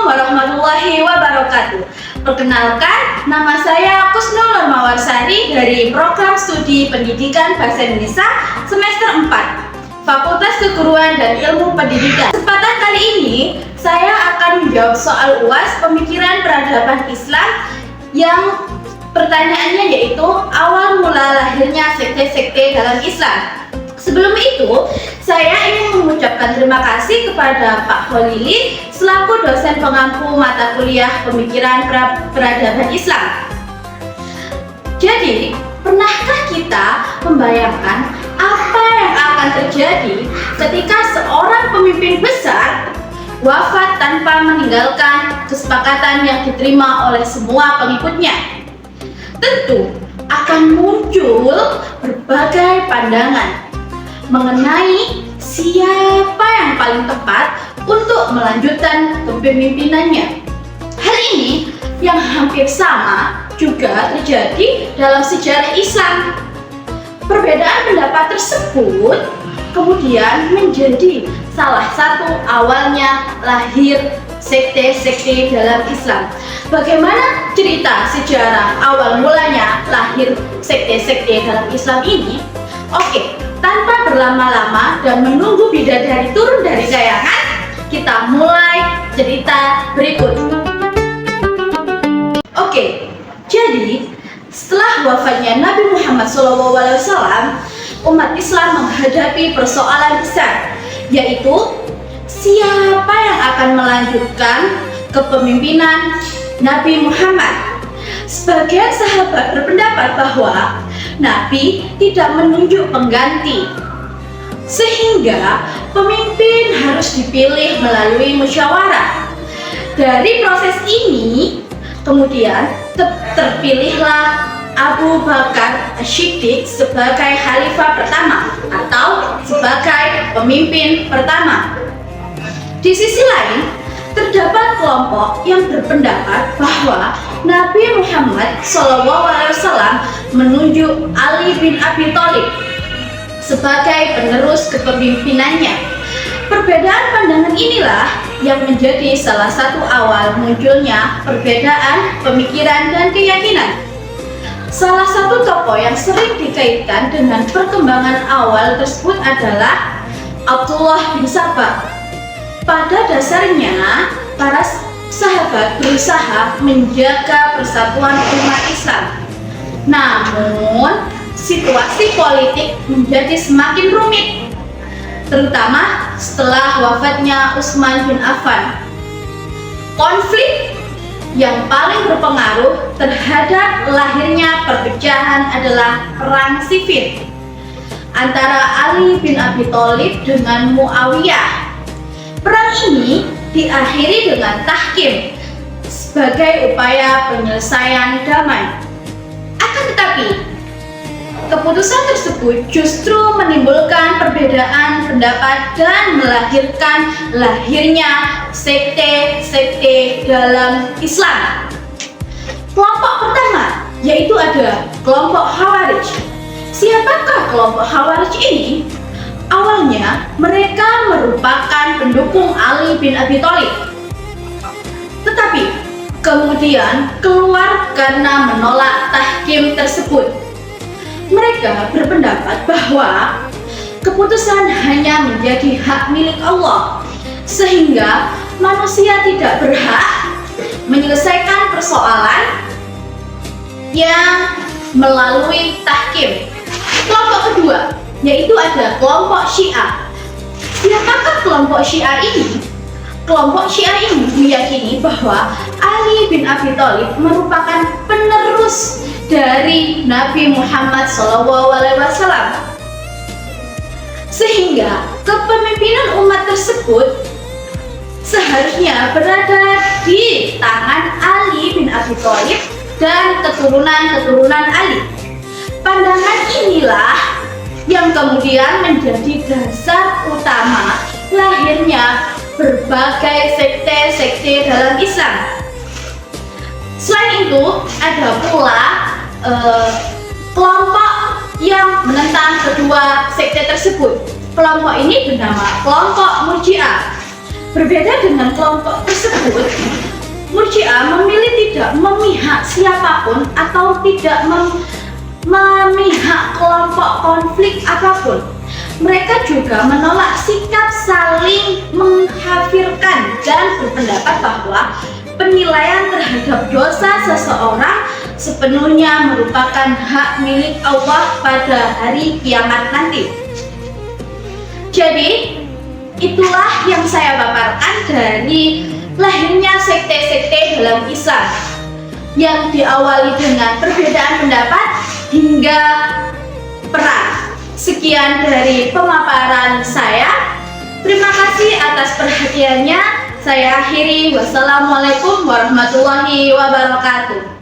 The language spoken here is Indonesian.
warahmatullahi wabarakatuh. Perkenalkan, nama saya Kusnul Nurmawarsari dari Program Studi Pendidikan Bahasa Indonesia semester 4, Fakultas Keguruan dan Ilmu Pendidikan. Kesempatan kali ini, saya akan menjawab soal UAS Pemikiran Peradaban Islam yang pertanyaannya yaitu awal mula lahirnya sekte-sekte dalam Islam. Sebelum itu, saya ingin mengucapkan terima kasih kepada Pak Khalili selaku dosen pengampu mata kuliah Pemikiran Peradaban Islam. Jadi, pernahkah kita membayangkan apa yang akan terjadi ketika seorang pemimpin besar wafat tanpa meninggalkan kesepakatan yang diterima oleh semua pengikutnya? Tentu akan muncul berbagai pandangan mengenai siapa yang paling tepat untuk melanjutkan kepemimpinannya. Hal ini yang hampir sama juga terjadi dalam sejarah Islam. Perbedaan pendapat tersebut kemudian menjadi salah satu awalnya lahir sekte-sekte dalam Islam. Bagaimana cerita sejarah awal mulanya lahir sekte-sekte dalam Islam ini? Oke, tanpa berlama-lama dan menunggu bidadari turun dari kayangan, kita mulai cerita berikut. Oke, jadi setelah wafatnya Nabi Muhammad SAW, umat Islam menghadapi persoalan besar, yaitu siapa yang akan melanjutkan kepemimpinan Nabi Muhammad. Sebagian sahabat berpendapat bahwa Nabi tidak menunjuk pengganti, sehingga pemimpin harus dipilih melalui musyawarah. Dari proses ini, kemudian terpilihlah Abu Bakar As-Siddiq sebagai khalifah pertama atau sebagai pemimpin pertama. Di sisi lain, terdapat kelompok yang berpendapat bahwa Nabi Muhammad SAW menunjuk Ali bin Abi Thalib sebagai penerus kepemimpinannya. Perbedaan pandangan inilah yang menjadi salah satu awal munculnya perbedaan pemikiran dan keyakinan. Salah satu tokoh yang sering dikaitkan dengan perkembangan awal tersebut adalah Abdullah bin Sabah. Pada dasarnya, para sahabat berusaha menjaga persatuan umat Islam. Namun, situasi politik menjadi semakin rumit, terutama setelah wafatnya Utsman bin Affan. Konflik yang paling berpengaruh terhadap lahirnya perpecahan adalah perang sifil antara Ali bin Abi Thalib dengan Muawiyah. Perang ini diakhiri dengan tahkim sebagai upaya penyelesaian damai. Akan tetapi, keputusan tersebut justru menimbulkan perbedaan pendapat dan melahirkan lahirnya sekte-sekte dalam Islam. Kelompok pertama yaitu ada kelompok Khawarij. Siapakah kelompok Khawarij ini? Awalnya mereka merupakan pendukung Ali bin Abi Thalib, tetapi kemudian keluar karena menolak tahkim tersebut. Mereka berpendapat bahwa keputusan hanya menjadi hak milik Allah, sehingga manusia tidak berhak menyelesaikan persoalan yang melalui tahkim. Kelompok kedua yaitu ada kelompok Syiah. Siapakah kelompok Syiah ini? Kelompok Syiah ini meyakini bahwa Ali bin Abi Thalib merupakan penerus dari Nabi Muhammad SAW, sehingga kepemimpinan umat tersebut seharusnya berada di tangan Ali bin Abi Thalib dan keturunan-keturunan Ali. Pandangan inilah yang kemudian menjadi dasar utama lahirnya berbagai sekte-sekte dalam Islam. Selain itu, ada pula kelompok yang menentang kedua sekte tersebut. Kelompok ini bernama kelompok Murji'ah. Berbeda dengan kelompok tersebut, Murji'ah memilih tidak memihak siapapun atau tidak memihak kelompok konflik apapun. Mereka juga menolak sikap saling mengkafirkan dan berpendapat bahwa penilaian terhadap dosa seseorang sepenuhnya merupakan hak milik Allah pada hari kiamat nanti. Jadi, itulah yang saya paparkan dari lahirnya sekte-sekte dalam Islam yang diawali dengan perbedaan pendapat hingga perang. Sekian dari pemaparan saya. Terima kasih atas perhatiannya. Saya akhiri. Wassalamualaikum warahmatullahi wabarakatuh.